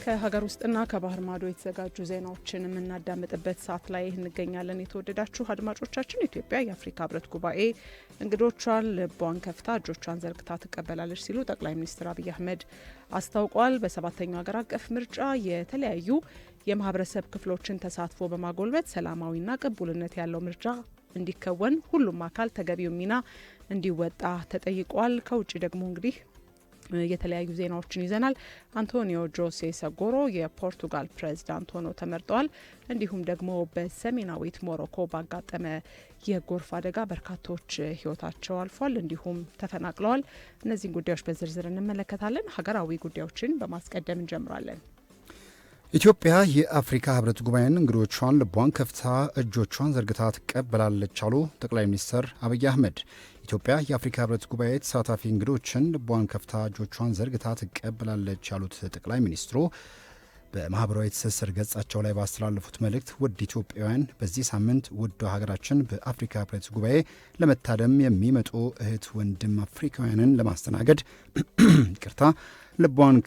ከሀገር ውስጥና ከባህር ማዶ የተዘጋጁ ዜናዎችን የምናዳምጥበት ሰዓት ላይ እንገኛለን። የተወደዳችሁ አድማጮቻችን፣ ኢትዮጵያ የአፍሪካ ህብረት ጉባኤ እንግዶቿን ልቧን ከፍታ እጆቿን ዘርግታ ትቀበላለች ሲሉ ጠቅላይ ሚኒስትር አብይ አህመድ አስታውቋል። በሰባተኛው ሀገር አቀፍ ምርጫ የተለያዩ የማህበረሰብ ክፍሎችን ተሳትፎ በማጎልበት ሰላማዊና ቅቡልነት ያለው ምርጫ እንዲከወን ሁሉም አካል ተገቢው ሚና እንዲወጣ ተጠይቋል። ከውጭ ደግሞ እንግዲህ የተለያዩ ዜናዎችን ይዘናል። አንቶኒዮ ጆሴ ሰጎሮ የፖርቱጋል ፕሬዝዳንት ሆነው ተመርጠዋል። እንዲሁም ደግሞ በሰሜናዊት ሞሮኮ ባጋጠመ የጎርፍ አደጋ በርካቶች ህይወታቸው አልፏል፣ እንዲሁም ተፈናቅለዋል። እነዚህን ጉዳዮች በዝርዝር እንመለከታለን። ሀገራዊ ጉዳዮችን በማስቀደም እንጀምራለን። ኢትዮጵያ የአፍሪካ ህብረት ጉባኤን እንግዶቿን ልቧን ከፍታ እጆቿን ዘርግታ ትቀበላለች አሉ ጠቅላይ ሚኒስትር አብይ አህመድ። ኢትዮጵያ የአፍሪካ ህብረት ጉባኤ ተሳታፊ እንግዶችን ልቧን ከፍታ እጆቿን ዘርግታ ትቀበላለች ያሉት ጠቅላይ ሚኒስትሩ በማህበራዊ ትስስር ገጻቸው ላይ ባስተላለፉት መልእክት ውድ ኢትዮጵያውያን፣ በዚህ ሳምንት ውድ ሀገራችን በአፍሪካ ህብረት ጉባኤ ለመታደም የሚመጡ እህት ወንድም አፍሪካውያንን ለማስተናገድ ይቅርታ ልቧን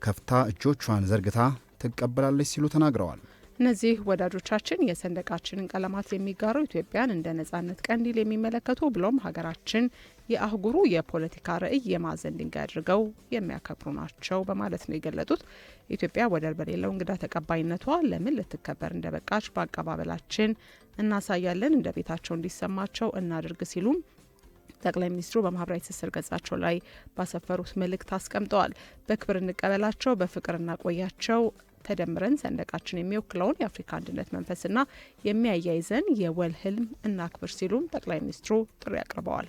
ከፍታ እጆቿን ዘርግታ ትቀበላለች ሲሉ ተናግረዋል። እነዚህ ወዳጆቻችን የሰንደቃችንን ቀለማት የሚጋሩ ኢትዮጵያን እንደ ነጻነት ቀንዲል የሚመለከቱ ብሎም ሀገራችን የአህጉሩ የፖለቲካ ራዕይ የማዕዘን ድንጋይ አድርገው የሚያከብሩ ናቸው በማለት ነው የገለጡት። ኢትዮጵያ ወደር በሌለው እንግዳ ተቀባይነቷ ለምን ልትከበር እንደበቃች በአቀባበላችን እናሳያለን፣ እንደ ቤታቸው እንዲሰማቸው እናድርግ ሲሉም ጠቅላይ ሚኒስትሩ በማህበራዊ ትስስር ገጻቸው ላይ ባሰፈሩት መልእክት አስቀምጠዋል። በክብር እንቀበላቸው፣ በፍቅር እናቆያቸው፣ ተደምረን ሰንደቃችን የሚወክለውን የአፍሪካ አንድነት መንፈስና የሚያያይዘን የወል ህልም እናክብር ሲሉም ጠቅላይ ሚኒስትሩ ጥሪ አቅርበዋል።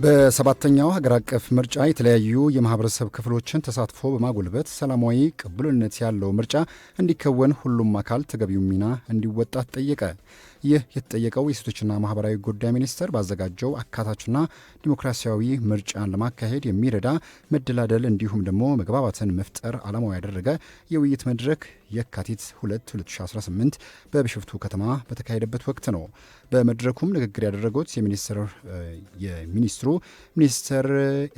በሰባተኛው ሀገር አቀፍ ምርጫ የተለያዩ የማህበረሰብ ክፍሎችን ተሳትፎ በማጎልበት ሰላማዊ ቅቡልነት ያለው ምርጫ እንዲከወን ሁሉም አካል ተገቢው ሚና እንዲወጣ ተጠየቀ። ይህ የተጠየቀው የሴቶችና ማህበራዊ ጉዳይ ሚኒስቴር ባዘጋጀው አካታችና ዲሞክራሲያዊ ምርጫን ለማካሄድ የሚረዳ መደላደል እንዲሁም ደግሞ መግባባትን መፍጠር ዓላማው ያደረገ የውይይት መድረክ የካቲት 2 2018 በቢሾፍቱ ከተማ በተካሄደበት ወቅት ነው። በመድረኩም ንግግር ያደረጉት የሚኒስትሩ ሚኒስትር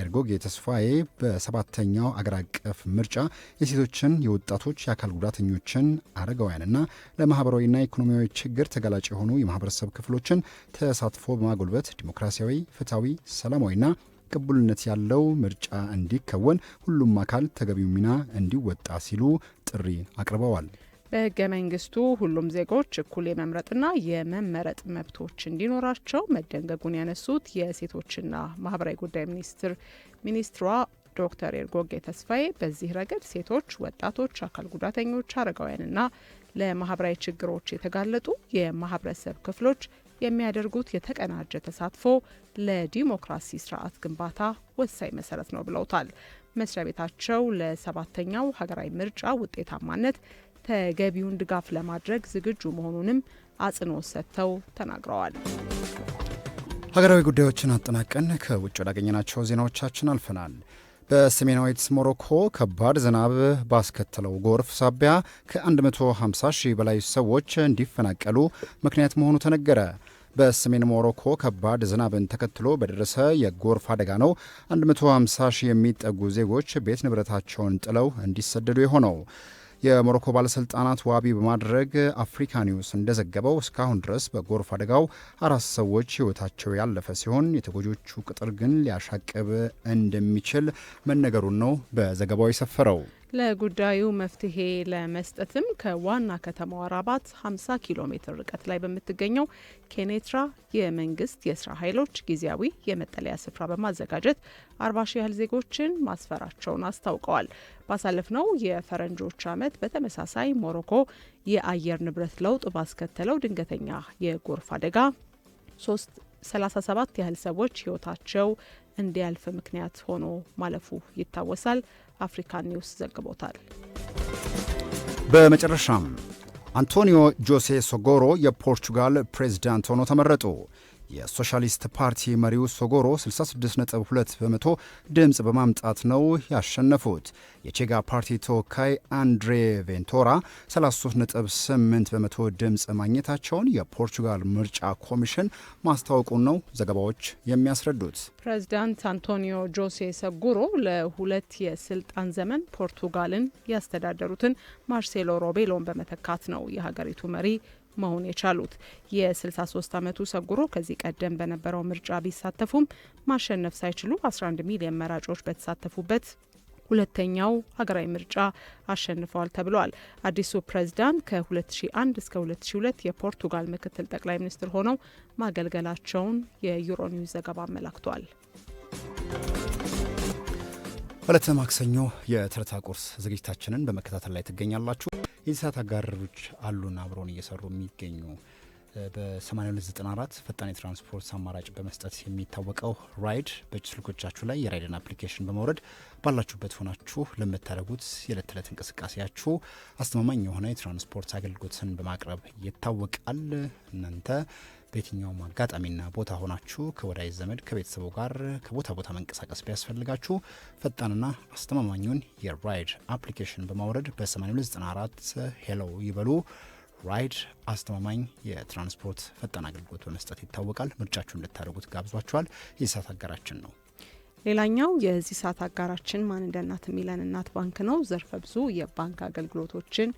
ኤርጎጌ ተስፋዬ በሰባተኛው አገር አቀፍ ምርጫ የሴቶችን፣ የወጣቶች፣ የአካል ጉዳተኞችን፣ አረጋውያንና ለማህበራዊና ኢኮኖሚያዊ ችግር ተጋላጭ የሆኑ የማህበረሰብ ክፍሎችን ተሳትፎ በማጎልበት ዲሞክራሲያዊ፣ ፍትሐዊ፣ ሰላማዊና ቅቡልነት ያለው ምርጫ እንዲከወን ሁሉም አካል ተገቢው ሚና እንዲወጣ ሲሉ ጥሪ አቅርበዋል። በህገ መንግስቱ ሁሉም ዜጎች እኩል የመምረጥና የመመረጥ መብቶች እንዲኖራቸው መደንገጉን ያነሱት የሴቶችና ማህበራዊ ጉዳይ ሚኒስትሯ ዶክተር ኤርጎጌ ተስፋዬ በዚህ ረገድ ሴቶች፣ ወጣቶች፣ አካል ጉዳተኞች፣ አረጋውያንና ለማህበራዊ ችግሮች የተጋለጡ የማህበረሰብ ክፍሎች የሚያደርጉት የተቀናጀ ተሳትፎ ለዲሞክራሲ ስርዓት ግንባታ ወሳኝ መሰረት ነው ብለውታል። መስሪያ ቤታቸው ለሰባተኛው ሀገራዊ ምርጫ ውጤታማነት ተገቢውን ድጋፍ ለማድረግ ዝግጁ መሆኑንም አጽንኦት ሰጥተው ተናግረዋል። ሀገራዊ ጉዳዮችን አጠናቀን ከውጭ ወዳገኘናቸው ዜናዎቻችን አልፈናል። በሰሜናዊት ሞሮኮ ከባድ ዝናብ ባስከተለው ጎርፍ ሳቢያ ከ150 ሺህ በላይ ሰዎች እንዲፈናቀሉ ምክንያት መሆኑ ተነገረ። በሰሜን ሞሮኮ ከባድ ዝናብን ተከትሎ በደረሰ የጎርፍ አደጋ ነው 150 ሺህ የሚጠጉ ዜጎች ቤት ንብረታቸውን ጥለው እንዲሰደዱ የሆነው። የሞሮኮ ባለሥልጣናት ዋቢ በማድረግ አፍሪካ ኒውስ እንደዘገበው እስካሁን ድረስ በጎርፍ አደጋው 4 ሰዎች ሕይወታቸው ያለፈ ሲሆን የተጎጆቹ ቁጥር ግን ሊያሻቅብ እንደሚችል መነገሩን ነው በዘገባው የሰፈረው። ለጉዳዩ መፍትሄ ለመስጠትም ከዋና ከተማዋ ራባት 50 ኪሎ ሜትር ርቀት ላይ በምትገኘው ኬኔትራ የመንግስት የስራ ኃይሎች ጊዜያዊ የመጠለያ ስፍራ በማዘጋጀት 40 ሺህ ያህል ዜጎችን ማስፈራቸውን አስታውቀዋል። ባሳለፍነው የፈረንጆች ዓመት በተመሳሳይ ሞሮኮ የአየር ንብረት ለውጥ ባስከተለው ድንገተኛ የጎርፍ አደጋ 37 ያህል ሰዎች ህይወታቸው እንዲያልፍ ምክንያት ሆኖ ማለፉ ይታወሳል። አፍሪካ ኒውስ ዘግቦታል። በመጨረሻም አንቶኒዮ ጆሴ ሶጎሮ የፖርቹጋል ፕሬዝዳንት ሆኖ ተመረጡ። የሶሻሊስት ፓርቲ መሪው ሶጎሮ 66.2 በመቶ ድምፅ በማምጣት ነው ያሸነፉት። የቼጋ ፓርቲ ተወካይ አንድሬ ቬንቶራ 33.8 በመቶ ድምፅ ማግኘታቸውን የፖርቹጋል ምርጫ ኮሚሽን ማስታወቁን ነው ዘገባዎች የሚያስረዱት። ፕሬዚዳንት አንቶኒዮ ጆሴ ሰጉሮ ለሁለት የስልጣን ዘመን ፖርቱጋልን ያስተዳደሩትን ማርሴሎ ሮቤሎን በመተካት ነው የሀገሪቱ መሪ መሆን የቻሉት። የ63 ዓመቱ ሰጉሮ ከዚህ ቀደም በነበረው ምርጫ ቢሳተፉም ማሸነፍ ሳይችሉ 11 ሚሊዮን መራጮች በተሳተፉበት ሁለተኛው ሀገራዊ ምርጫ አሸንፈዋል ተብሏል። አዲሱ ፕሬዝዳንት ከ2001 እስከ 2002 የፖርቱጋል ምክትል ጠቅላይ ሚኒስትር ሆነው ማገልገላቸውን የዩሮኒውስ ዘገባ አመላክቷል። ዕለተ ማክሰኞ የተረታ ቁርስ ዝግጅታችንን በመከታተል ላይ ትገኛላችሁ። የሰዓት አጋሮች አሉን አብረውን እየሰሩ የሚገኙ በ8294 ፈጣን የትራንስፖርት አማራጭ በመስጠት የሚታወቀው ራይድ በእጅ ስልኮቻችሁ ላይ የራይድን አፕሊኬሽን በማውረድ ባላችሁበት ሆናችሁ ለምታደርጉት የዕለት ተዕለት እንቅስቃሴያችሁ አስተማማኝ የሆነ የትራንስፖርት አገልግሎትን በማቅረብ ይታወቃል። እናንተ በየትኛውም አጋጣሚና ቦታ ሆናችሁ ከወዳጅ ዘመድ ከቤተሰቡ ጋር ከቦታ ቦታ መንቀሳቀስ ቢያስፈልጋችሁ ፈጣንና አስተማማኙን የራይድ አፕሊኬሽን በማውረድ በ8294 ሄሎ ይበሉ። ራይድ አስተማማኝ የትራንስፖርት ፈጣን አገልግሎት በመስጠት ይታወቃል። ምርጫችሁ እንድታደርጉት ጋብዟችኋል። የዚህ ሰዓት አጋራችን ነው። ሌላኛው የዚህ ሰዓት አጋራችን ማን እንደ እናት የሚለን እናት ባንክ ነው። ዘርፈ ብዙ የባንክ አገልግሎቶችን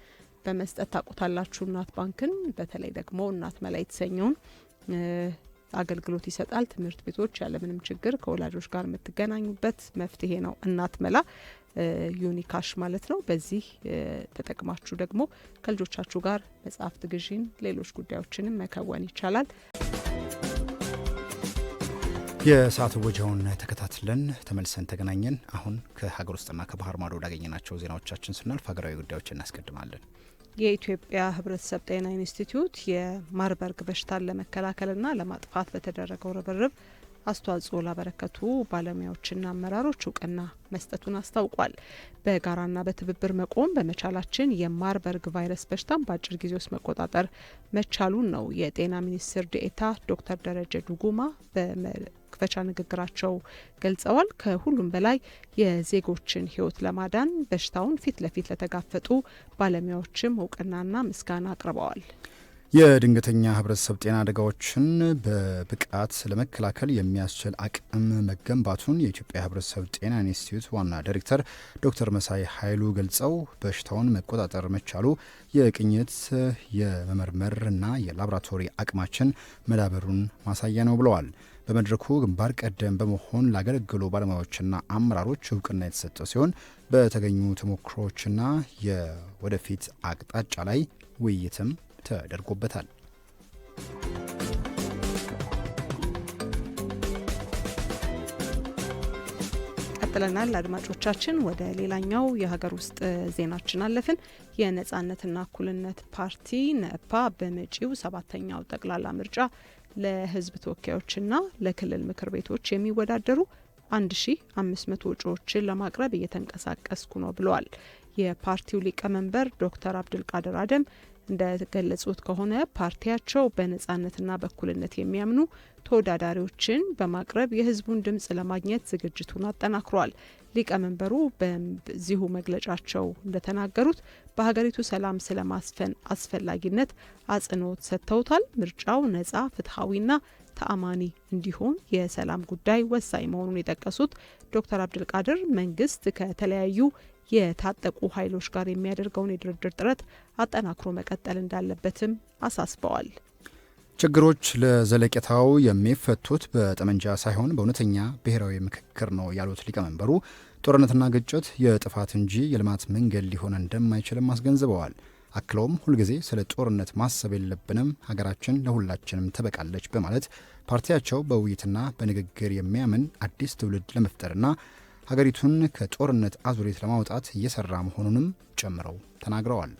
በመስጠት ታውቁታላችሁ። እናት ባንክን በተለይ ደግሞ እናት መላ የተሰኘውን አገልግሎት ይሰጣል። ትምህርት ቤቶች ያለምንም ችግር ከወላጆች ጋር የምትገናኙበት መፍትሄ ነው እናት መላ ዩኒካሽ ማለት ነው። በዚህ ተጠቅማችሁ ደግሞ ከልጆቻችሁ ጋር መጽሐፍት ግዢን፣ ሌሎች ጉዳዮችንም መከወን ይቻላል። የሰዓት ወጃውን ተከታትለን ተመልሰን ተገናኘን። አሁን ከሀገር ውስጥና ከባህር ማዶ ወዳገኘናቸው ዜናዎቻችን ስናልፍ ሀገራዊ ጉዳዮች እናስቀድማለን። የኢትዮጵያ ሕብረተሰብ ጤና ኢንስቲትዩት የማርበርግ በሽታን ለመከላከልና ለማጥፋት በተደረገው ርብርብ አስተዋጽኦ ላበረከቱ ባለሙያዎችና አመራሮች እውቅና መስጠቱን አስታውቋል። በጋራና በትብብር መቆም በመቻላችን የማርበርግ ቫይረስ በሽታን በአጭር ጊዜ ውስጥ መቆጣጠር መቻሉን ነው የጤና ሚኒስትር ዴኤታ ዶክተር ደረጀ ዱጉማ በመክፈቻ ንግግራቸው ገልጸዋል። ከሁሉም በላይ የዜጎችን ሕይወት ለማዳን በሽታውን ፊት ለፊት ለተጋፈጡ ባለሙያዎችም እውቅናና ምስጋና አቅርበዋል። የድንገተኛ ህብረተሰብ ጤና አደጋዎችን በብቃት ለመከላከል የሚያስችል አቅም መገንባቱን የኢትዮጵያ ህብረተሰብ ጤና ኢንስቲትዩት ዋና ዳይሬክተር ዶክተር መሳይ ኃይሉ ገልጸው በሽታውን መቆጣጠር መቻሉ የቅኝት የመመርመርና የላቦራቶሪ አቅማችን መዳበሩን ማሳያ ነው ብለዋል። በመድረኩ ግንባር ቀደም በመሆን ላገለገሉ ባለሙያዎችና አመራሮች እውቅና የተሰጠ ሲሆን በተገኙ ተሞክሮዎችና የወደፊት አቅጣጫ ላይ ውይይትም ተደርጎበታል። ቀጥለናል። አድማጮቻችን ወደ ሌላኛው የሀገር ውስጥ ዜናችን አለፍን። የነጻነትና እኩልነት ፓርቲ ነፓ በመጪው 7ኛው ጠቅላላ ምርጫ ለህዝብ ተወካዮችና ለክልል ምክር ቤቶች የሚወዳደሩ 1500 እጩዎችን ለማቅረብ እየተንቀሳቀስኩ ነው ብለዋል። የፓርቲው ሊቀመንበር ዶክተር አብዱልቃድር አደም እንደገለጹት ከሆነ ፓርቲያቸው በነጻነትና በእኩልነት የሚያምኑ ተወዳዳሪዎችን በማቅረብ የህዝቡን ድምጽ ለማግኘት ዝግጅቱን አጠናክሯል። ሊቀመንበሩ በዚሁ መግለጫቸው እንደተናገሩት በሀገሪቱ ሰላም ስለማስፈን አስፈላጊነት አጽንኦት ሰጥተውታል። ምርጫው ነጻ፣ ፍትሐዊና ተአማኒ እንዲሆን የሰላም ጉዳይ ወሳኝ መሆኑን የጠቀሱት ዶክተር አብዱልቃድር መንግስት ከተለያዩ የታጠቁ ኃይሎች ጋር የሚያደርገውን የድርድር ጥረት አጠናክሮ መቀጠል እንዳለበትም አሳስበዋል። ችግሮች ለዘለቄታው የሚፈቱት በጠመንጃ ሳይሆን በእውነተኛ ብሔራዊ ምክክር ነው ያሉት ሊቀመንበሩ ጦርነትና ግጭት የጥፋት እንጂ የልማት መንገድ ሊሆን እንደማይችልም አስገንዝበዋል። አክለውም ሁልጊዜ ስለ ጦርነት ማሰብ የለብንም፣ ሀገራችን ለሁላችንም ትበቃለች በማለት ፓርቲያቸው በውይይትና በንግግር የሚያምን አዲስ ትውልድ ለመፍጠርና ሀገሪቱን ከጦርነት አዙሪት ለማውጣት እየሰራ መሆኑንም ጨምረው ተናግረዋል።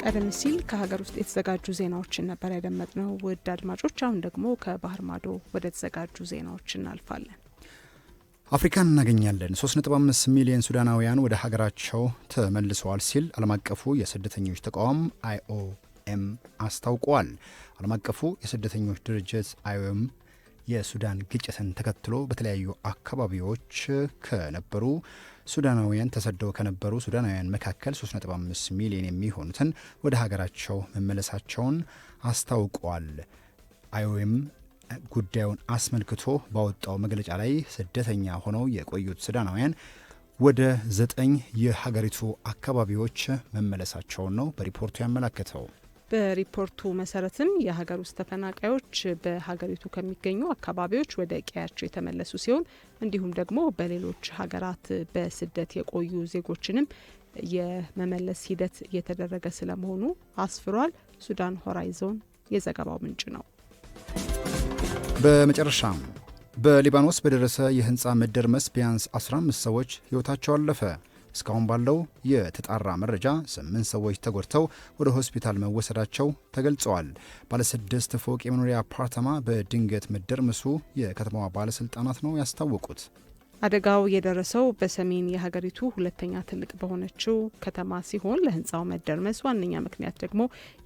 ቀደም ሲል ከሀገር ውስጥ የተዘጋጁ ዜናዎችን ነበር ያደመጥነው። ውድ አድማጮች፣ አሁን ደግሞ ከባህር ማዶ ወደ ተዘጋጁ ዜናዎች እናልፋለን። አፍሪካን እናገኛለን። 3.5 ሚሊዮን ሱዳናውያን ወደ ሀገራቸው ተመልሰዋል ሲል ዓለም አቀፉ የስደተኞች ተቋም አይኦኤም አስታውቋል። ዓለም አቀፉ የስደተኞች ድርጅት አይኦኤም የሱዳን ግጭትን ተከትሎ በተለያዩ አካባቢዎች ከነበሩ ሱዳናውያን ተሰደው ከነበሩ ሱዳናውያን መካከል 3.5 ሚሊዮን የሚሆኑትን ወደ ሀገራቸው መመለሳቸውን አስታውቋል። አይኦኤም ጉዳዩን አስመልክቶ ባወጣው መግለጫ ላይ ስደተኛ ሆነው የቆዩት ሱዳናውያን ወደ 9 የሀገሪቱ አካባቢዎች መመለሳቸውን ነው በሪፖርቱ ያመላከተው። በሪፖርቱ መሰረትም የሀገር ውስጥ ተፈናቃዮች በሀገሪቱ ከሚገኙ አካባቢዎች ወደ ቀያቸው የተመለሱ ሲሆን እንዲሁም ደግሞ በሌሎች ሀገራት በስደት የቆዩ ዜጎችንም የመመለስ ሂደት እየተደረገ ስለመሆኑ አስፍሯል። ሱዳን ሆራይዞን የዘገባው ምንጭ ነው። በመጨረሻም በሊባኖስ በደረሰ የህንፃ መደርመስ ቢያንስ 15 ሰዎች ህይወታቸው አለፈ። እስካሁን ባለው የተጣራ መረጃ 8 ሰዎች ተጎድተው ወደ ሆስፒታል መወሰዳቸው ተገልጸዋል። ባለ6 ፎቅ የመኖሪያ አፓርታማ በድንገት መደርመሱ የከተማዋ ባለስልጣናት ነው ያስታወቁት። አደጋው የደረሰው በሰሜን የሀገሪቱ ሁለተኛ ትልቅ በሆነችው ከተማ ሲሆን ለህንፃው መደርመስ ዋነኛ ምክንያት ደግሞ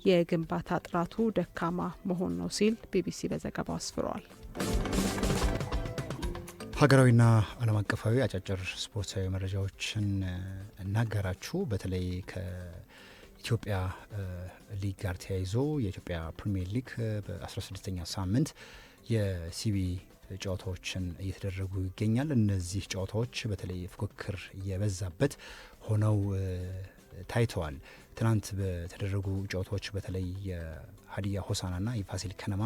የግንባታ ጥራቱ ደካማ መሆን ነው ሲል ቢቢሲ በዘገባው አስፍሯል። ሀገራዊና ዓለም አቀፋዊ አጫጭር ስፖርታዊ መረጃዎችን እናገራችሁ። በተለይ ከኢትዮጵያ ሊግ ጋር ተያይዞ የኢትዮጵያ ፕሪሚየር ሊግ በ16ኛ ሳምንት የሲቢ ጨዋታዎችን እየተደረጉ ይገኛል። እነዚህ ጨዋታዎች በተለይ ፉክክር የበዛበት ሆነው ታይተዋል። ትናንት በተደረጉ ጨዋታዎች በተለይ የሀዲያ ሆሳዕናና የፋሲል ከነማ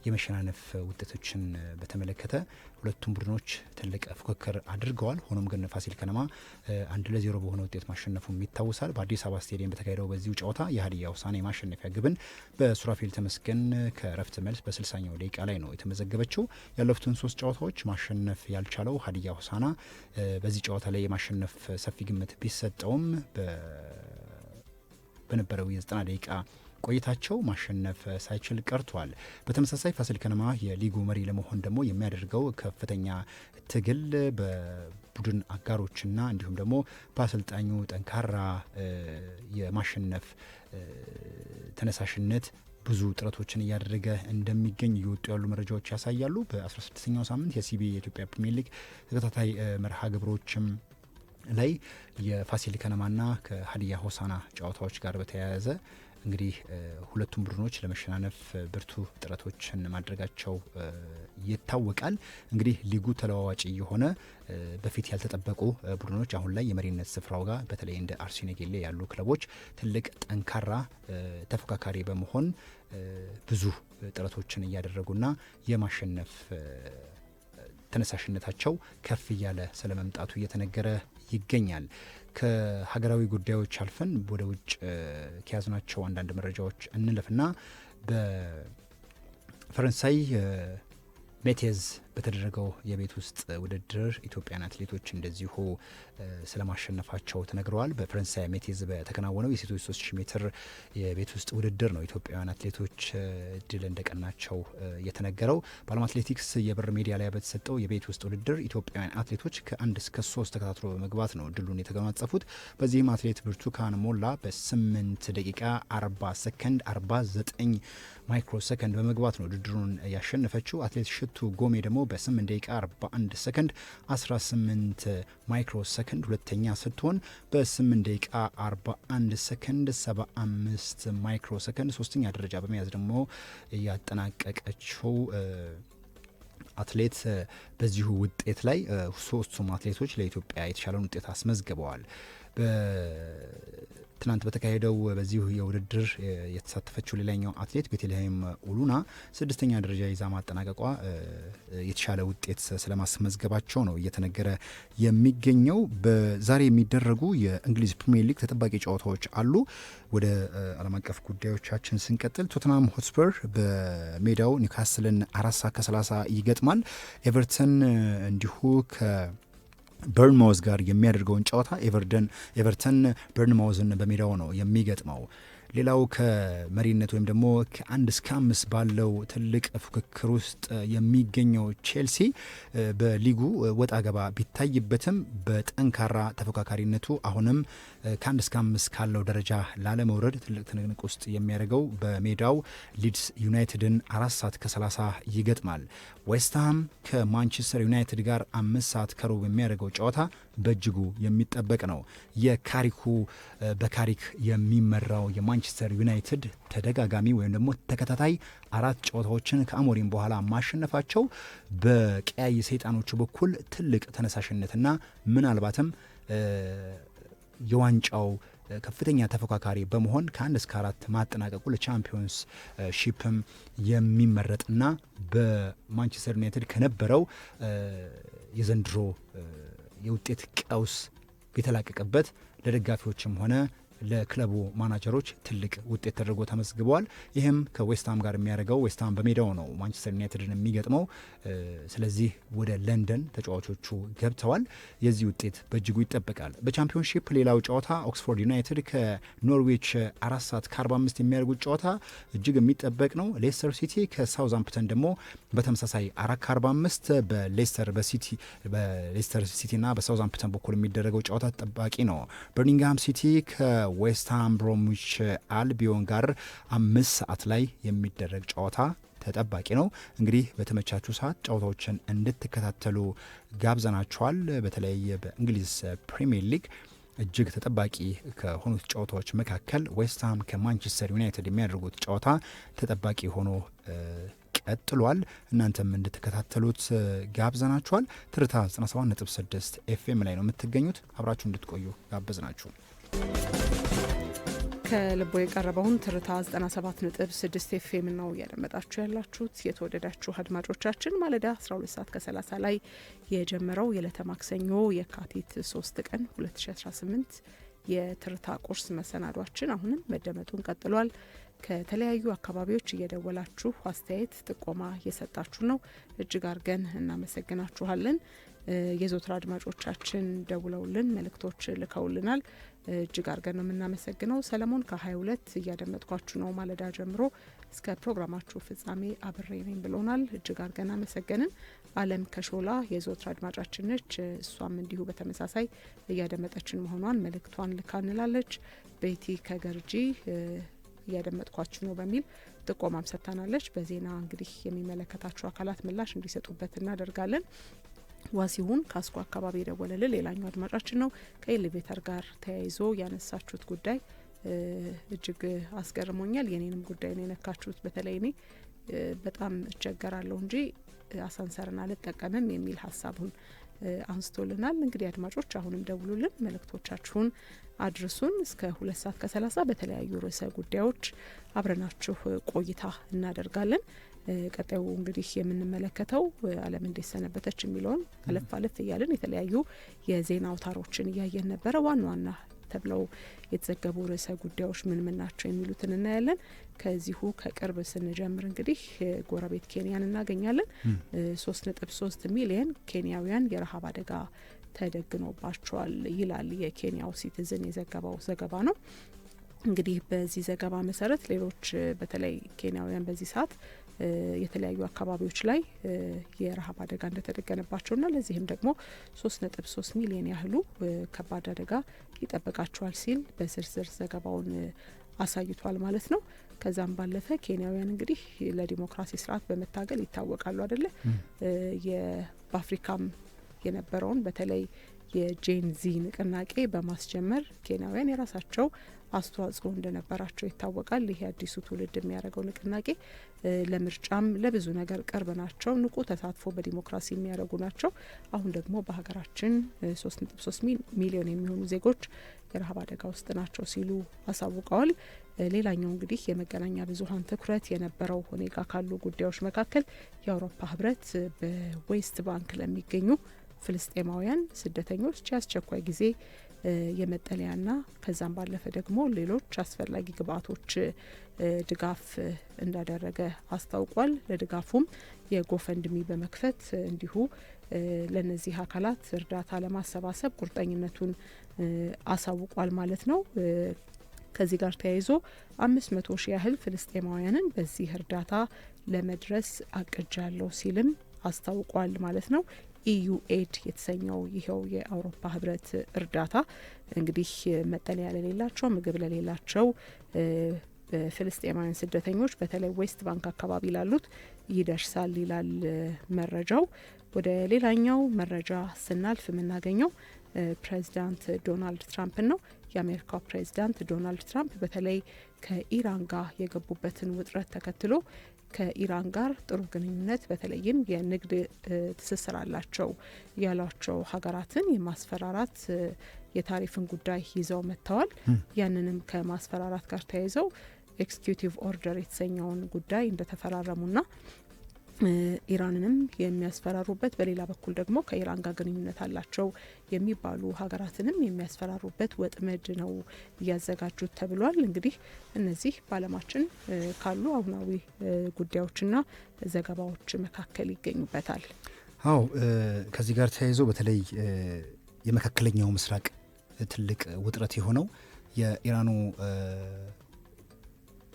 የመሸናነፍ ውጤቶችን በተመለከተ ሁለቱም ቡድኖች ትልቅ ፉክክር አድርገዋል። ሆኖም ግን ፋሲል ከነማ 1-0 በሆነ ውጤት ማሸነፉም ይታወሳል። በአዲስ አበባ ስቴዲየም በተካሄደው በዚሁ ጨዋታ የሀዲያ ሆሳዕና የማሸነፊያ ግብን በሱራፌል ተመስገን ከረፍት መልስ በ60ኛው ደቂቃ ላይ ነው የተመዘገበችው። ያለፉትን 3 ጨዋታዎች ማሸነፍ ያልቻለው ሀዲያ ሆሳዕና በዚህ ጨዋታ ላይ የማሸነፍ ሰፊ ግምት ቢሰጠውም በነበረው የ90 ደቂቃ ቆይታቸው ማሸነፍ ሳይችል ቀርቷል። በተመሳሳይ ፋሲል ከነማ የሊጉ መሪ ለመሆን ደግሞ የሚያደርገው ከፍተኛ ትግል በቡድን አጋሮችና እንዲሁም ደግሞ በአሰልጣኙ ጠንካራ የማሸነፍ ተነሳሽነት ብዙ ጥረቶችን እያደረገ እንደሚገኝ እየወጡ ያሉ መረጃዎች ያሳያሉ። በ16ኛው ሳምንት የሲቢ የኢትዮጵያ ፕሪሚየር ሊግ ተከታታይ መርሃ ግብሮችም ላይ የፋሲል ከነማና ከሀዲያ ሆሳዕና ጨዋታዎች ጋር በተያያዘ እንግዲህ ሁለቱም ቡድኖች ለመሸናነፍ ብርቱ ጥረቶችን ማድረጋቸው ይታወቃል። እንግዲህ ሊጉ ተለዋዋጭ የሆነ በፊት ያልተጠበቁ ቡድኖች አሁን ላይ የመሪነት ስፍራው ጋር በተለይ እንደ አርሲ ነገሌ ያሉ ክለቦች ትልቅ ጠንካራ ተፎካካሪ በመሆን ብዙ ጥረቶችን እያደረጉና የማሸነፍ ተነሳሽነታቸው ከፍ እያለ ስለመምጣቱ እየተነገረ ይገኛል። ከሀገራዊ ጉዳዮች አልፈን ወደ ውጭ ከያዝናቸው አንዳንድ መረጃዎች እንለፍና በፈረንሳይ ሜቴዝ በተደረገው የቤት ውስጥ ውድድር ኢትዮጵያን አትሌቶች እንደዚሁ ስለማሸነፋቸው ተነግረዋል። በፈረንሳይ ሜቴዝ በተከናወነው የሴቶች 3000 ሜትር የቤት ውስጥ ውድድር ነው ኢትዮጵያውያን አትሌቶች ድል እንደቀናቸው የተነገረው። በዓለም አትሌቲክስ የብር ሜዳሊያ በተሰጠው የቤት ውስጥ ውድድር ኢትዮጵያውያን አትሌቶች ከ1 እስከ 3 ተከታትሎ በመግባት ነው ድሉን የተጎናጸፉት። በዚህም አትሌት ብርቱካን ሞላ በ8 ደቂቃ 40 ሰከንድ 49 ማይክሮ ሰከንድ በመግባት ነው ውድድሩን ያሸነፈችው። አትሌት ሽቱ ጎሜ ደግሞ በ8 ደቂቃ 41 ሰከንድ 18 ማይክሮ ሰከንድ ሁለተኛ ስትሆን በ8 ደቂቃ 41 ሰከንድ 75 ማይክሮ ሰከንድ ሶስተኛ ደረጃ በመያዝ ደግሞ ያጠናቀቀችው አትሌት በዚሁ ውጤት ላይ ሶስቱም አትሌቶች ለኢትዮጵያ የተሻለውን ውጤት አስመዝግበዋል። ትናንት በተካሄደው በዚሁ የውድድር የተሳተፈችው ሌላኛው አትሌት ቤተልሔም ኡሉና 6ኛ ደረጃ ይዛ ማጠናቀቋ የተሻለ ውጤት ስለማስመዝገባቸው ነው እየተነገረ የሚገኘው። በዛሬ የሚደረጉ የእንግሊዝ ፕሪሚየር ሊግ ተጠባቂ ጨዋታዎች አሉ። ወደ ዓለም አቀፍ ጉዳዮቻችን ስንቀጥል ቶተንሃም ሆትስፐር በሜዳው ኒውካስልን 4:30 ይገጥማል። ኤቨርተን እንዲሁ በርንማውዝ ጋር የሚያደርገውን ጨዋታ ኤቨርተን በርንማውዝን በሜዳው ነው የሚገጥመው። ሌላው ከመሪነት ወይም ደግሞ ከ1 እስከ 5 ባለው ትልቅ ፉክክር ውስጥ የሚገኘው ቼልሲ በሊጉ ወጣ ገባ ቢታይበትም በጠንካራ ተፎካካሪነቱ አሁንም ከ1 እስከ 5 ካለው ደረጃ ላለመውረድ ትልቅ ትንቅንቅ ውስጥ የሚያደርገው በሜዳው ሊድስ ዩናይትድን 4 ሰዓት ከ30 ይገጥማል። ዌስትሃም ከማንቸስተር ዩናይትድ ጋር 5 ሰዓት ከሩብ የሚያደርገው ጨዋታ በእጅጉ የሚጠበቅ ነው። በካሪክ የሚመራው የማንቸስተር ዩናይትድ ተደጋጋሚ ወይም ደግሞ ተከታታይ 4 ጨዋታዎችን ከአሞሪም በኋላ ማሸነፋቸው በቀያይ ሰይጣኖቹ በኩል ትልቅ ተነሳሽነትና ምናልባትም የዋንጫው ከፍተኛ ተፎካካሪ በመሆን ከ1 እስከ 4 ማጠናቀቁ ለቻምፒዮንስ ሺፕም የሚመረጥና በማንቸስተር ዩናይትድ ከነበረው የዘንድሮ የውጤት ቀውስ የተላቀቀበት ለደጋፊዎችም ሆነ ለክለቡ ማናጀሮች ትልቅ ውጤት ተደርጎ ተመዝግበዋል። ይህም ከዌስትሃም ጋር የሚያደርገው ዌስትሃም በሜዳው ነው ማንቸስተር ዩናይትድን የሚገጥመው። ስለዚህ ወደ ለንደን ተጫዋቾቹ ገብተዋል። የዚህ ውጤት በእጅጉ ይጠበቃል። በቻምፒዮንሺፕ ሌላው ጨዋታ ኦክስፎርድ ዩናይትድ ከኖርዊች 4 ሰዓት ከ45 የሚያደርጉት ጨዋታ እጅግ የሚጠበቅ ነው። ሌስተር ሲቲ ከሳውዛምፕተን ደግሞ በተመሳሳይ 4 ከ45 በሌስተር ሲቲና በሳውዛምፕተን በኩል የሚደረገው ጨዋታ ተጠባቂ ነው። በርሚንግሃም ሲቲ ዌስትሃም ብሮምዊች አልቢዮን ጋር 5 ሰዓት ላይ የሚደረግ ጨዋታ ተጠባቂ ነው። እንግዲህ በተመቻቹ ሰዓት ጨዋታዎችን እንድትከታተሉ ጋብዘናችኋል። በተለይ በእንግሊዝ ፕሪሚየር ሊግ እጅግ ተጠባቂ ከሆኑት ጨዋታዎች መካከል ዌስትሃም ከማንቸስተር ዩናይትድ የሚያደርጉት ጨዋታ ተጠባቂ ሆኖ ቀጥሏል። እናንተም እንድትከታተሉት ጋብዘናችኋል። ትርታ 97.6 ኤፍኤም ላይ ነው የምትገኙት። አብራችሁ እንድትቆዩ ጋበዝናችሁ። ከልቦ የቀረበውን ትርታ 97.6 ኤፍኤም ነው እያደመጣችሁ ያላችሁት። የተወደዳችሁ አድማጮቻችን ማለዳ 12 ሰዓት ከ30 ላይ የጀመረው የዕለተ ማክሰኞ የካቲት 3 ቀን 2018 የትርታ ቁርስ መሰናዷችን አሁንም መደመጡን ቀጥሏል። ከተለያዩ አካባቢዎች እየደወላችሁ አስተያየት ጥቆማ እየሰጣችሁ ነው። እጅግ አርገን እናመሰግናችኋለን። የዘወትር አድማጮቻችን ደውለውልን መልእክቶች ልከውልናል። እጅግ አርገን ነው የምናመሰግነው። ሰለሞን ከ22 እያደመጥኳችሁ ነው ማለዳ ጀምሮ እስከ ፕሮግራማችሁ ፍጻሜ አብሬ ነኝ ብሎናል። እጅግ አርገን አመሰገንን። አለም ከሾላ የዘወትር አድማጫችን ነች። እሷም እንዲሁ በተመሳሳይ እያደመጠችን መሆኗን መልእክቷን ልካንላለች። ቤቲ ከገርጂ እያደመጥኳችሁ ነው በሚል ጥቆማም ሰጥታናለች። በዜና እንግዲህ የሚመለከታቸው አካላት ምላሽ እንዲሰጡበት እናደርጋለን። ዋሲሁን ካስኮ አካባቢ የደወለልን ሌላኛው አድማጫችን ነው። ከኤሌቬተር ጋር ተያይዞ ያነሳችሁት ጉዳይ እጅግ አስገርሞኛል። የኔንም ጉዳይ ነው የነካችሁት። በተለይ እኔ በጣም እቸገራለሁ እንጂ አሳንሰርን አልጠቀምም የሚል ሀሳቡን አንስቶልናል። እንግዲህ አድማጮች አሁንም ደውሉልን፣ መልእክቶቻችሁን አድርሱን። እስከ 2 ሰዓት ከ30 በተለያዩ ርዕሰ ጉዳዮች አብረናችሁ ቆይታ እናደርጋለን። ቀጣዩ እንግዲህ የምንመለከተው ዓለም እንዴት ሰነበተች የሚለውን አለፍ አለፍ እያለን የተለያዩ የዜና አውታሮችን እያየን ነበረ። ዋና ዋና ተብለው የተዘገቡ ርዕሰ ጉዳዮች ምን ምን ናቸው የሚሉትን እናያለን። ከዚሁ ከቅርብ ስንጀምር እንግዲህ ጎረቤት ኬንያን እናገኛለን። 3.3 ሚሊዮን ኬንያውያን የረሃብ አደጋ ተደግኖባቸዋል ይላል የኬንያው ሲቲዝን የዘገባው ዘገባ ነው። እንግዲህ በዚህ ዘገባ መሰረት ሌሎች በተለይ ኬንያውያን በዚህ ሰዓት የተለያዩ አካባቢዎች ላይ የረሃብ አደጋ እንደተደገነባቸውና ለዚህም ደግሞ 3.3 ሚሊዮን ያህሉ ከባድ አደጋ ይጠበቃቸዋል ሲል በዝርዝር ዘገባውን አሳይቷል ማለት ነው። ከዛም ባለፈ ኬንያውያን እንግዲህ ለዲሞክራሲ ስርዓት በመታገል ይታወቃሉ አይደለ? በአፍሪካም የነበረውን በተለይ የጄንዚ ንቅናቄ በማስጀመር ኬንያውያን የራሳቸው አስተዋጽኦ እንደነበራቸው ይታወቃል። ይሄ አዲሱ ትውልድ የሚያደርገው ንቅናቄ ለምርጫም ለብዙ ነገር ቅርብ ናቸው፣ ንቁ ተሳትፎ በዲሞክራሲ የሚያደርጉ ናቸው። አሁን ደግሞ በሀገራችን 3.3 ሚሊዮን የሚሆኑ ዜጎች የረሃብ አደጋ ውስጥ ናቸው ሲሉ አሳውቀዋል። ሌላኛው እንግዲህ የመገናኛ ብዙኃን ትኩረት የነበረው ሁኔታ ካሉ ጉዳዮች መካከል የአውሮፓ ህብረት በዌስት ባንክ ለሚገኙ ፍልስጤማውያን ስደተኞች የአስቸኳይ ጊዜ የመጠለያና ከዛም ባለፈ ደግሞ ሌሎች አስፈላጊ ግብአቶች ድጋፍ እንዳደረገ አስታውቋል። ለድጋፉም የጎፈንድሚ በመክፈት እንዲሁ ለነዚህ አካላት እርዳታ ለማሰባሰብ ቁርጠኝነቱን አሳውቋል ማለት ነው። ከዚህ ጋር ተያይዞ 500 ሺህ ያህል ፍልስጤማውያንን በዚህ እርዳታ ለመድረስ አቅጃለሁ ሲልም አስታውቋል ማለት ነው። ኢዩኤድ የተሰኘው ይኸው የአውሮፓ ህብረት እርዳታ እንግዲህ መጠለያ ለሌላቸው፣ ምግብ ለሌላቸው ፍልስጤማውያን ስደተኞች በተለይ ዌስት ባንክ አካባቢ ላሉት ይደርሳል ይላል መረጃው። ወደ ሌላኛው መረጃ ስናልፍ የምናገኘው ፕሬዚዳንት ዶናልድ ትራምፕን ነው። የአሜሪካው ፕሬዚዳንት ዶናልድ ትራምፕ በተለይ ከኢራን ጋር የገቡበትን ውጥረት ተከትሎ ከኢራን ጋር ጥሩ ግንኙነት በተለይም የንግድ ትስስር አላቸው ያሏቸው ሀገራትን የማስፈራራት የታሪፍን ጉዳይ ይዘው መጥተዋል። ያንንም ከማስፈራራት ጋር ተያይዘው ኤክስኪዩቲቭ ኦርደር የተሰኘውን ጉዳይ እንደተፈራረሙና ኢራንንም የሚያስፈራሩበት በሌላ በኩል ደግሞ ከኢራን ጋር ግንኙነት አላቸው የሚባሉ ሀገራትንም የሚያስፈራሩበት ወጥመድ ነው እያዘጋጁት ተብሏል። እንግዲህ እነዚህ በዓለማችን ካሉ አሁናዊ ጉዳዮችና ዘገባዎች መካከል ይገኙበታል። አዎ ከዚህ ጋር ተያይዞ በተለይ የመካከለኛው ምስራቅ ትልቅ ውጥረት የሆነው የኢራኑ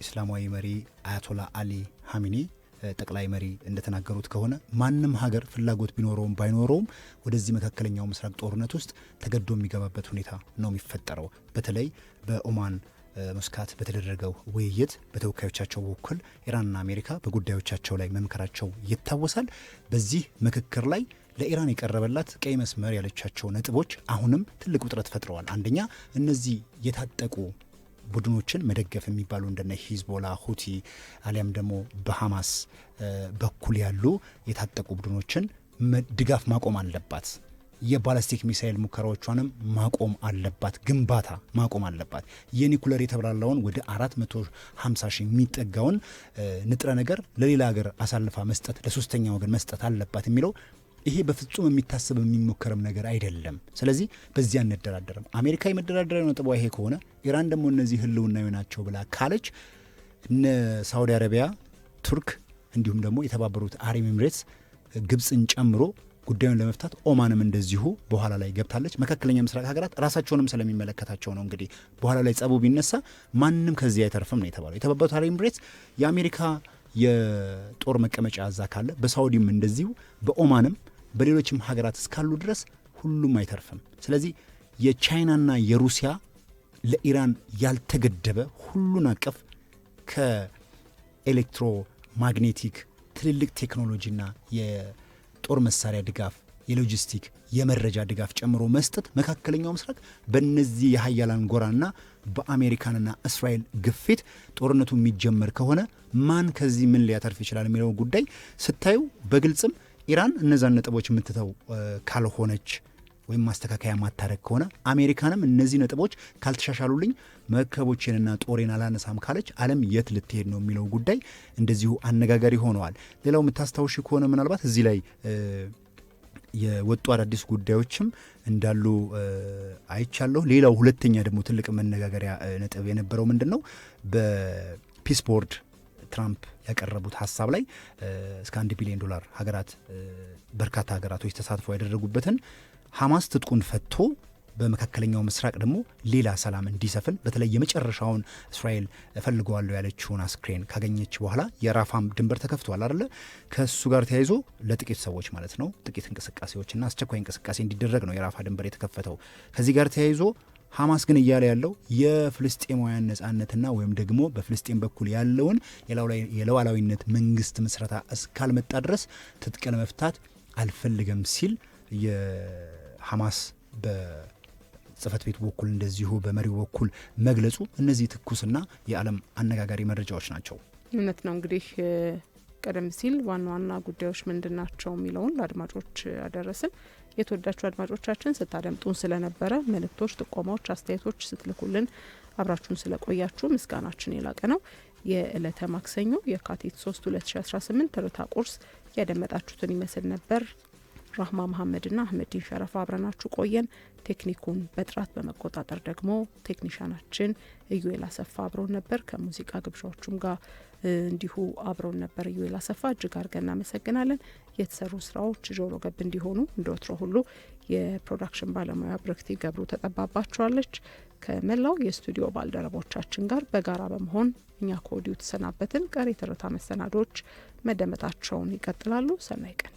እስላማዊ መሪ አያቶላ አሊ ሀሚኒ ጠቅላይ መሪ እንደተናገሩት ከሆነ ማንም ሀገር ፍላጎት ቢኖረውም ባይኖረውም ወደዚህ መካከለኛው ምስራቅ ጦርነት ውስጥ ተገዶ የሚገባበት ሁኔታ ነው የሚፈጠረው። በተለይ በኦማን መስካት በተደረገው ውይይት በተወካዮቻቸው በኩል ኢራንና አሜሪካ በጉዳዮቻቸው ላይ መምከራቸው ይታወሳል። በዚህ ምክክር ላይ ለኢራን የቀረበላት ቀይ መስመር ያለቻቸው ነጥቦች አሁንም ትልቅ ውጥረት ፈጥረዋል። አንደኛ እነዚህ የታጠቁ ቡድኖችን መደገፍ የሚባሉ እንደነ ሂዝቦላ፣ ሁቲ አሊያም ደግሞ በሐማስ በኩል ያሉ የታጠቁ ቡድኖችን ድጋፍ ማቆም አለባት። የባላስቲክ ሚሳይል ሙከራዎቿንም ማቆም አለባት። ግንባታ ማቆም አለባት። የኒኩለር የተብላላውን ወደ 450 ሺህ የሚጠጋውን ንጥረ ነገር ለሌላ ሀገር አሳልፋ መስጠት፣ ለሶስተኛ ወገን መስጠት አለባት የሚለው ይሄ በፍጹም የሚታሰብ የሚሞከርም ነገር አይደለም። ስለዚህ በዚያ እንደራደርም አሜሪካ የመደራደሪያ ነጥቧ ይሄ ከሆነ ኢራን ደግሞ እነዚህ ህልውናዊ ናቸው ብላ ካለች እነ ሳውዲ አረቢያ፣ ቱርክ እንዲሁም ደግሞ የተባበሩት አረብ ኤምሬትስ ግብጽን ጨምሮ ጉዳዩን ለመፍታት ኦማንም እንደዚሁ በኋላ ላይ ገብታለች። መካከለኛ ምስራቅ ሀገራት ራሳቸውንም ስለሚመለከታቸው ነው እንግዲህ በኋላ ላይ ጸቡ ቢነሳ ማንም ከዚህ አይተርፍም ነው የተባለው። የተባበሩት አረብ ኤምሬትስ የአሜሪካ የጦር መቀመጫ እዛ ካለ በሳውዲም እንደዚሁ በኦማንም በሌሎችም ሀገራት እስካሉ ድረስ ሁሉም አይተርፍም። ስለዚህ የቻይናና የሩሲያ ለኢራን ያልተገደበ ሁሉን አቀፍ ከኤሌክትሮማግኔቲክ ትልልቅ ቴክኖሎጂና የጦር መሳሪያ ድጋፍ፣ የሎጂስቲክ የመረጃ ድጋፍ ጨምሮ መስጠት መካከለኛው ምስራቅ በእነዚህ የሀያላን ጎራና በአሜሪካንና እስራኤል ግፊት ጦርነቱ የሚጀመር ከሆነ ማን ከዚህ ምን ሊያተርፍ ይችላል የሚለው ጉዳይ ስታዩ በግልጽም ኢራን እነዛን ነጥቦች የምትተው ካልሆነች ወይም ማስተካከያ ማታረግ ከሆነ አሜሪካንም እነዚህ ነጥቦች ካልተሻሻሉልኝ መርከቦችንና ጦሬን አላነሳም ካለች ዓለም የት ልትሄድ ነው የሚለው ጉዳይ እንደዚሁ አነጋጋሪ ሆነዋል። ሌላው የምታስታውሽ ከሆነ ምናልባት እዚህ ላይ የወጡ አዳዲስ ጉዳዮችም እንዳሉ አይቻለሁ። ሌላው ሁለተኛ ደግሞ ትልቅ መነጋገሪያ ነጥብ የነበረው ምንድን ነው? በፒስ ቦርድ ትራምፕ ያቀረቡት ሀሳብ ላይ እስከ $1 ቢሊዮን ሀገራት በርካታ ሀገራቶች ተሳትፎ ያደረጉበትን ሐማስ ትጥቁን ፈቶ በመካከለኛው ምስራቅ ደግሞ ሌላ ሰላም እንዲሰፍን በተለይ የመጨረሻውን እስራኤል እፈልገዋለሁ ያለችውን አስክሬን ካገኘች በኋላ የራፋም ድንበር ተከፍቷል አይደለ? ከሱ ጋር ተያይዞ ለጥቂት ሰዎች ማለት ነው ጥቂት እንቅስቃሴዎችና አስቸኳይ እንቅስቃሴ እንዲደረግ ነው የራፋ ድንበር የተከፈተው። ከዚህ ጋር ተያይዞ ሐማስ ግን እያለ ያለው የፍልስጤማውያን ነጻነትና ወይም ደግሞ በፍልስጤም በኩል ያለውን የሉዓላዊነት መንግስት ምስረታ እስካልመጣ ድረስ ትጥቅ ለመፍታት አልፈልግም ሲል የሐማስ በጽህፈት ቤቱ በኩል እንደዚሁ በመሪው በኩል መግለጹ እነዚህ ትኩስና የዓለም አነጋጋሪ መረጃዎች ናቸው። እውነት ነው። እንግዲህ ቀደም ሲል ዋና ዋና ጉዳዮች ምንድናቸው የሚለውን ለአድማጮች አደረስን። የተወዳችሁ አድማጮቻችን ስታደምጡን ስለነበረ መልእክቶች፣ ጥቆማዎች፣ አስተያየቶች ስትልኩልን አብራችሁን ስለቆያችሁ ምስጋናችን የላቀ ነው። የዕለተ ማክሰኞ የካቲት 3 2018 ተረታ ቁርስ ያደመጣችሁትን ይመስል ነበር። ራህማ መሐመድና አህመዲን ሸረፋ አብረናችሁ ቆየን። ቴክኒኩን በጥራት በመቆጣጠር ደግሞ ቴክኒሻናችን ኢዩኤል አሰፋ አብሮን ነበር። ከሙዚቃ ግብዣዎቹም ጋር እንዲሁ አብሮን ነበር ኢዩኤል አሰፋ። እጅግ አድርገን እናመሰግናለን። የተሰሩ ስራዎች ጆሮ ገብ እንዲሆኑ እንደወትሮ ሁሉ የፕሮዳክሽን ባለሙያ ብርክቲ ገብሩ ተጠባባቸዋለች። ከመላው የስቱዲዮ ባልደረቦቻችን ጋር በጋራ በመሆን እኛ ከወዲሁ ተሰናበትን። ቀሪ ትርታ መሰናዶች መደመጣቸውን ይቀጥላሉ። ሰናይ ቀን።